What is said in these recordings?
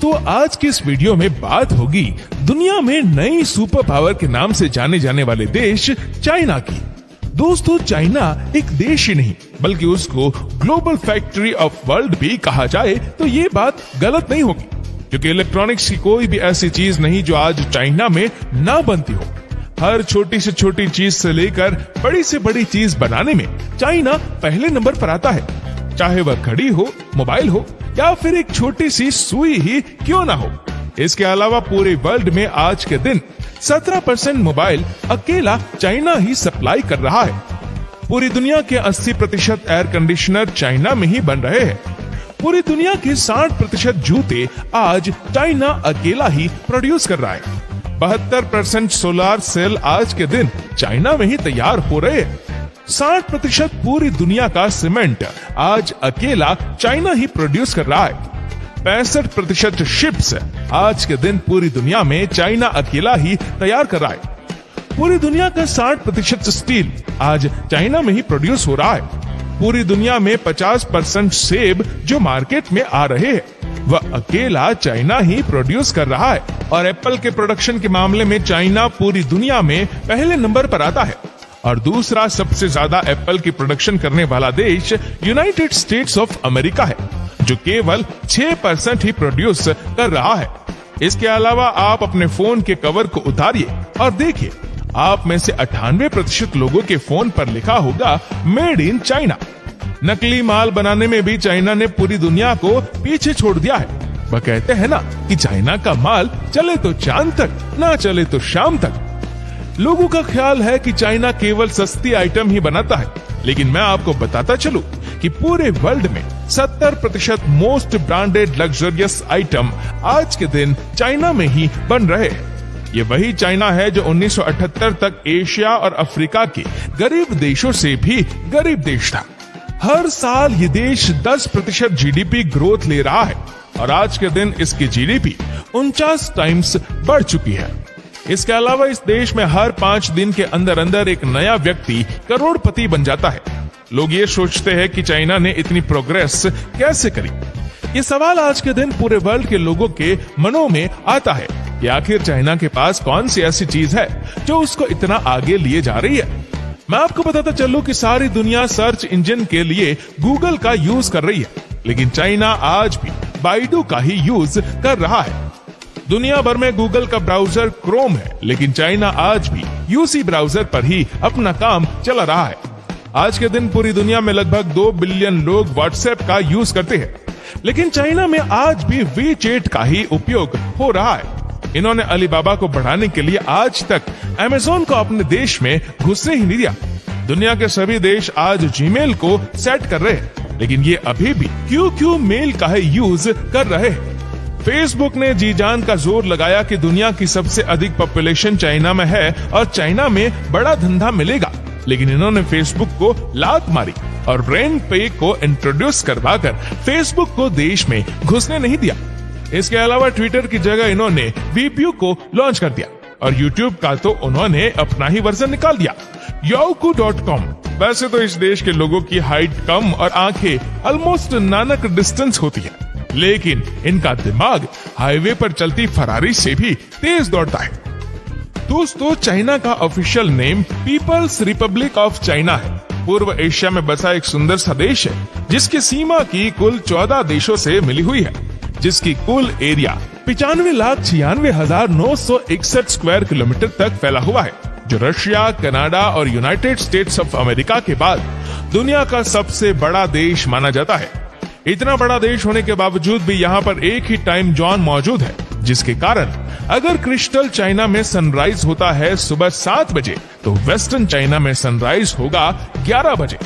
दोस्तों आज की इस वीडियो में बात होगी दुनिया में नई सुपर पावर के नाम से जाने जाने वाले देश चाइना की। दोस्तों चाइना एक देश ही नहीं बल्कि उसको ग्लोबल फैक्ट्री ऑफ वर्ल्ड भी कहा जाए तो ये बात गलत नहीं होगी, क्योंकि इलेक्ट्रॉनिक्स की कोई भी ऐसी चीज नहीं जो आज चाइना में ना बनती हो। हर छोटी से छोटी चीज से लेकर बड़ी से बड़ी चीज बनाने में चाइना पहले नंबर पर आता है, चाहे वह घड़ी हो, मोबाइल हो या फिर एक छोटी सी सुई ही क्यों ना हो। इसके अलावा पूरे वर्ल्ड में आज के दिन 17% मोबाइल अकेला चाइना ही सप्लाई कर रहा है। पूरी दुनिया के 80% एयर कंडीशनर चाइना में ही बन रहे हैं। पूरी दुनिया के 60% जूते आज चाइना अकेला ही प्रोड्यूस कर रहा है। 72% सोलर सेल आज के दिन चाइना में ही तैयार हो रहे हैं। 60% पूरी दुनिया का सीमेंट आज अकेला चाइना ही प्रोड्यूस कर रहा है। 65% शिप्स आज के दिन पूरी दुनिया में चाइना अकेला ही तैयार कर रहा है। पूरी दुनिया का 60% स्टील आज चाइना में ही प्रोड्यूस हो रहा है। पूरी दुनिया में 50% सेब जो मार्केट में आ रहे हैं वह अकेला चाइना ही प्रोड्यूस कर रहा है। और एप्पल के प्रोडक्शन के मामले में चाइना पूरी दुनिया में पहले नंबर पर आता है और दूसरा सबसे ज्यादा एप्पल की प्रोडक्शन करने वाला देश यूनाइटेड स्टेट्स ऑफ अमेरिका है, जो केवल 6% ही प्रोड्यूस कर रहा है। इसके अलावा आप अपने फोन के कवर को उतारिए और देखिए, आप में से 98% लोगों के फोन पर लिखा होगा मेड इन चाइना। नकली माल बनाने में भी चाइना ने पूरी दुनिया को पीछे छोड़ दिया है। वह कहते हैं ना कि चाइना का माल चले तो चांद तक, ना चले तो शाम तक। लोगों का ख्याल है कि चाइना केवल सस्ती आइटम ही बनाता है, लेकिन मैं आपको बताता चलूं कि पूरे वर्ल्ड में 70% मोस्ट ब्रांडेड लग्जरियस आइटम आज के दिन चाइना में ही बन रहे हैं। ये वही चाइना है जो 1978 तक एशिया और अफ्रीका के गरीब देशों से भी गरीब देश था। हर साल ये देश 10% जीडीपी ग्रोथ ले रहा है और आज के दिन इसकी जीडीपी 49 टाइम्स बढ़ चुकी है। इसके अलावा इस देश में हर 5 दिन के अंदर अंदर एक नया व्यक्ति करोड़पति बन जाता है। लोग ये सोचते हैं कि चाइना ने इतनी प्रोग्रेस कैसे करी। ये सवाल आज के दिन पूरे वर्ल्ड के लोगों के मनों में आता है कि आखिर चाइना के पास कौन सी ऐसी चीज है जो उसको इतना आगे लिए जा रही है। मैं आपको बताता चलूं कि सारी दुनिया सर्च इंजन के लिए गूगल का यूज कर रही है, लेकिन चाइना आज भी बाइडू का ही यूज कर रहा है। दुनिया भर में गूगल का ब्राउजर क्रोम है, लेकिन चाइना आज भी यूसी ब्राउजर पर ही अपना काम चला रहा है। आज के दिन पूरी दुनिया में लगभग 2 बिलियन लोग व्हाट्सएप का यूज करते हैं, लेकिन चाइना में आज भी वीचैट का ही उपयोग हो रहा है। इन्होंने अलीबाबा को बढ़ाने के लिए आज तक अमेज़न को अपने देश में घुसने ही नहीं दिया। दुनिया के सभी देश आज जीमेल को सेट कर रहे हैं, लेकिन ये अभी भी क्यू मेल का ही यूज कर रहे हैं। फेसबुक ने जी जान का जोर लगाया कि दुनिया की सबसे अधिक पॉपुलेशन चाइना में है और चाइना में बड़ा धंधा मिलेगा, लेकिन इन्होंने फेसबुक को लात मारी और रेन पे को इंट्रोड्यूस करवाकर फेसबुक को देश में घुसने नहीं दिया। इसके अलावा ट्विटर की जगह इन्होंने वीपीयू को लॉन्च कर दिया और यूट्यूब का तो उन्होंने अपना ही वर्जन निकाल दिया, Youku.com। वैसे तो इस देश के लोगों की हाइट कम और आंखें ऑलमोस्ट नानक डिस्टेंस होती है, लेकिन इनका दिमाग हाईवे पर चलती फरारी से भी तेज दौड़ता है। दोस्तों चाइना का official name people's republic of China है। पूर्व एशिया में बसा एक सुंदर सा देश है जिसकी सीमा की कुल 14 देशों से मिली हुई है, जिसकी कुल एरिया 95,96,961 स्क्वायर किलोमीटर तक फैला हुआ है, जो रशिया, कनाडा और यूनाइटेड स्टेट्स ऑफ अमेरिका के बाद दुनिया का सबसे बड़ा देश माना जाता है। इतना बड़ा देश होने के बावजूद भी यहाँ पर एक ही टाइम जोन मौजूद है, जिसके कारण अगर क्रिस्टल चाइना में सनराइज होता है सुबह 7 बजे तो वेस्टर्न चाइना में सनराइज होगा 11 बजे।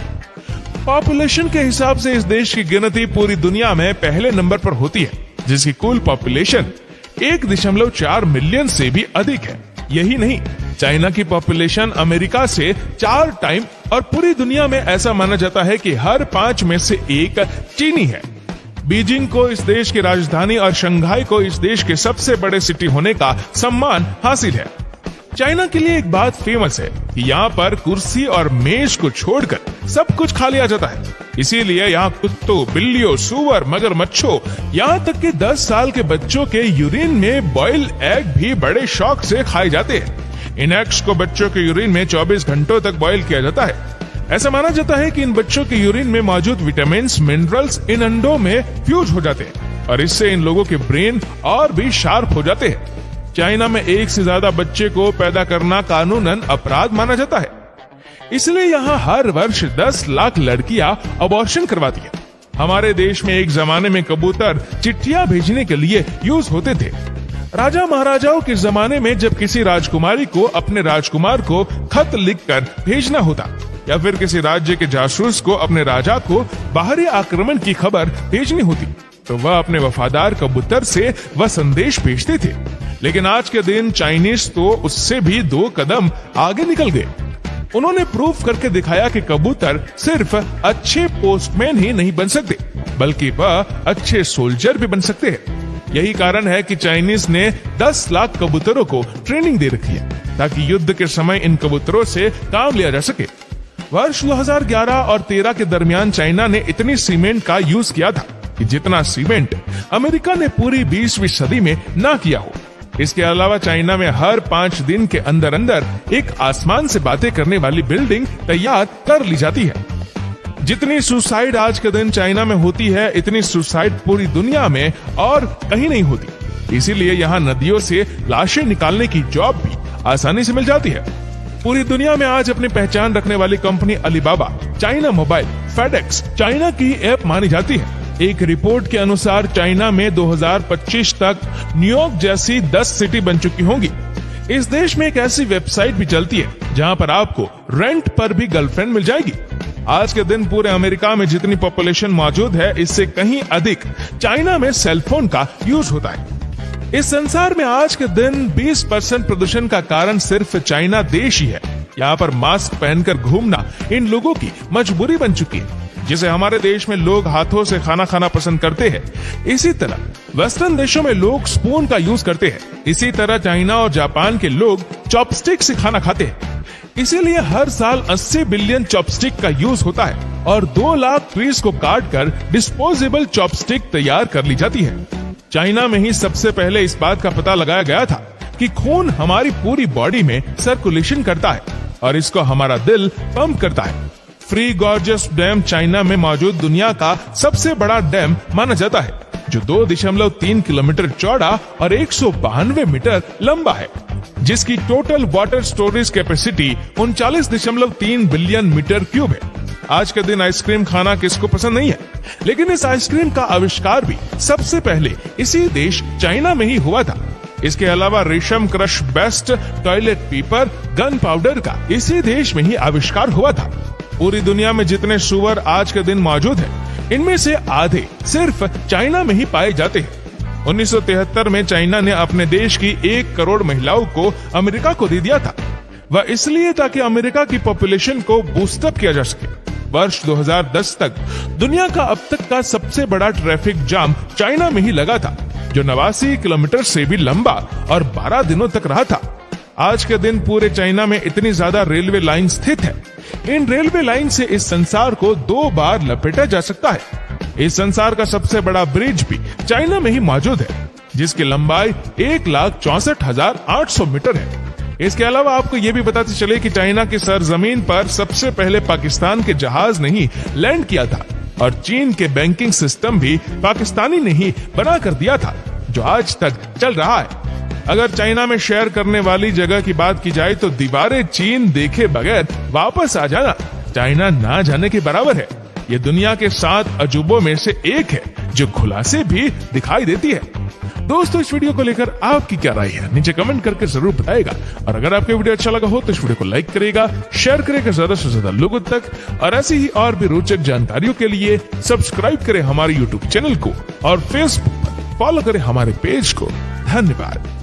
पॉपुलेशन के हिसाब से इस देश की गिनती पूरी दुनिया में पहले नंबर पर होती है, जिसकी कुल पॉपुलेशन 1.4 मिलियन से भी अधिक है। यही नहीं, चाइना की पॉपुलेशन अमेरिका से 4 टाइम और पूरी दुनिया में ऐसा माना जाता है कि हर 5 में से 1 चीनी है। बीजिंग को इस देश की राजधानी और शंघाई को इस देश के सबसे बड़े सिटी होने का सम्मान हासिल है। चाइना के लिए एक बात फेमस है कि यहाँ पर कुर्सी और मेज को छोड़कर सब कुछ खा लिया जाता है। इसीलिए यहाँ कुत्तों, बिल्लियों, सूअर, मगरमच्छों, यहाँ तक कि 10 साल के बच्चों के यूरिन में बॉइल्ड एग भी बड़े शौक से खाए जाते हैं। इन एग्स को बच्चों के यूरिन में 24 घंटों तक बॉयल किया जाता है। ऐसा माना जाता है कि इन बच्चों के यूरिन में मौजूद विटामिन, मिनरल्स इन अंडों में फ्यूज हो जाते हैं और इससे इन लोगों के ब्रेन और भी शार्प हो जाते हैं। चाइना में एक से ज्यादा बच्चे को पैदा करना कानूनन अपराध माना जाता है। इसलिए यहाँ हर वर्ष 10 लाख लड़कियां अबॉर्शन करवाती हैं। हमारे देश में एक जमाने में कबूतर चिट्ठियां भेजने के लिए यूज होते थे। राजा महाराजाओं के जमाने में जब किसी राजकुमारी को अपने राजकुमार को खत लिखकर भेजना होता या फिर किसी राज्य के जासूस को अपने राजा को बाहरी आक्रमण की खबर भेजनी होती तो वह अपने वफादार कबूतर से वह संदेश भेजते थे। लेकिन आज के दिन चाइनीज तो उससे भी 2 कदम आगे निकल गए। उन्होंने प्रूफ करके दिखाया कि कबूतर सिर्फ अच्छे पोस्टमैन ही नहीं बन सकते बल्कि वह अच्छे सोल्जर भी बन सकते हैं। यही कारण है कि चाइनीज ने 10 लाख कबूतरों को ट्रेनिंग दे रखी है ताकि युद्ध के समय इन कबूतरों से काम लिया जा सके। वर्ष 2011 और 13 के दरमियान चाइना ने इतनी सीमेंट का यूज किया था कि जितना सीमेंट अमेरिका ने पूरी 20वीं सदी में ना किया हो। इसके अलावा चाइना में हर 5 दिन के अंदर अंदर एक आसमान से बातें करने वाली बिल्डिंग तैयार कर ली जाती है। जितनी सुसाइड आज के दिन चाइना में होती है इतनी सुसाइड पूरी दुनिया में और कहीं नहीं होती। इसीलिए यहाँ नदियों से लाशें निकालने की जॉब भी आसानी से मिल जाती है। पूरी दुनिया में आज अपनी पहचान रखने वाली company Alibaba, China mobile, FedEx China की ऐप मानी जाती है। एक रिपोर्ट के अनुसार चाइना में 2025 तक न्यूयॉर्क जैसी 10 सिटी बन चुकी होंगी। इस देश में एक ऐसी वेबसाइट भी चलती है जहां पर आपको रेंट पर भी गर्लफ्रेंड मिल जाएगी। आज के दिन पूरे अमेरिका में जितनी पॉपुलेशन मौजूद है इससे कहीं अधिक चाइना में सेलफोन का यूज होता है। इस संसार में आज के दिन 20% प्रदूषण का कारण सिर्फ चाइना देश ही है। यहाँ पर मास्क पहनकर घूमना इन लोगों की मजबूरी बन चुकी है। जिसे हमारे देश में लोग हाथों से खाना खाना पसंद करते हैं, इसी तरह वेस्टर्न देशों में लोग स्पून का यूज करते हैं। इसी तरह चाइना और जापान के लोग चॉपस्टिक से खाना खाते हैं। इसीलिए हर साल 80 बिलियन चॉपस्टिक का यूज होता है और 2 लाख ट्रीज को काट कर डिस्पोजेबल चॉपस्टिक तैयार कर ली जाती है। चाइना में ही सबसे पहले इस बात का पता लगाया गया था कि खून हमारी पूरी बॉडी में सर्कुलेशन करता है और इसको हमारा दिल पंप करता है। फ्री गॉर्जियस डैम चाइना में मौजूद दुनिया का सबसे बड़ा डैम माना जाता है जो 2.3 किलोमीटर चौड़ा और 192 मीटर लंबा है, जिसकी total water storage capacity 39.3 billion metre cube है। आज के दिन आइसक्रीम खाना किसको पसंद नहीं है, लेकिन इस आइसक्रीम का आविष्कार भी सबसे पहले इसी देश चाइना में ही हुआ था। इसके अलावा रेशम crush best toilet paper gun powder का इसी देश में ही आविष्कार हुआ था। पूरी दुनिया में जितने सुअर आज के दिन मौजूद हैं, इनमें से आधे सिर्फ चाइना में ही पाए जाते हैं। 1973 में चाइना ने अपने देश की 1 करोड़ महिलाओं को अमेरिका को दे दिया था। वह इसलिए ताकि अमेरिका की पॉपुलेशन को बूस्टअप किया जा सके। वर्ष 2010 तक दुनिया का अब तक का सबसे बड़ा ट्रैफिक जाम चाइना में ही लगा था, जो 89 किलोमीटर से भी लंबा और 12 दिनों तक रहा था। आज के दिन पूरे चाइना में इतनी ज्यादा रेलवे लाइन स्थित है। इन रेलवे लाइन से इस संसार को 2 बार लपेटा जा सकता है। इस संसार का सबसे बड़ा ब्रिज भी चाइना में ही मौजूद है, जिसकी लंबाई 1,64,800 मीटर है। इसके अलावा आपको ये भी बताते चले कि चाइना की सरजमीन पर सबसे पहले पाकिस्तान के जहाज ने ही लैंड किया था और चीन के बैंकिंग सिस्टम भी पाकिस्तानी ने ही बना कर दिया था, जो आज तक चल रहा है। अगर चाइना में शेयर करने वाली जगह की बात की जाए तो दीवारें चीन देखे बगैर वापस आ जाना चाइना ना जाने के बराबर है। ये दुनिया के 7 अजूबों में से एक है जो खुलासे भी दिखाई देती है। दोस्तों, इस वीडियो को लेकर आपकी क्या राय है नीचे कमेंट करके जरूर बताएगा। और अगर आपको वीडियो अच्छा लगा हो तो इस वीडियो को लाइक करेगा, शेयर करेगा ज्यादा से ज्यादा लोगों तक, और ऐसी ही और भी रोचक जानकारियों के लिए सब्सक्राइब करें हमारे यूट्यूब चैनल को और फेसबुक पर फॉलो करें हमारे पेज को। धन्यवाद।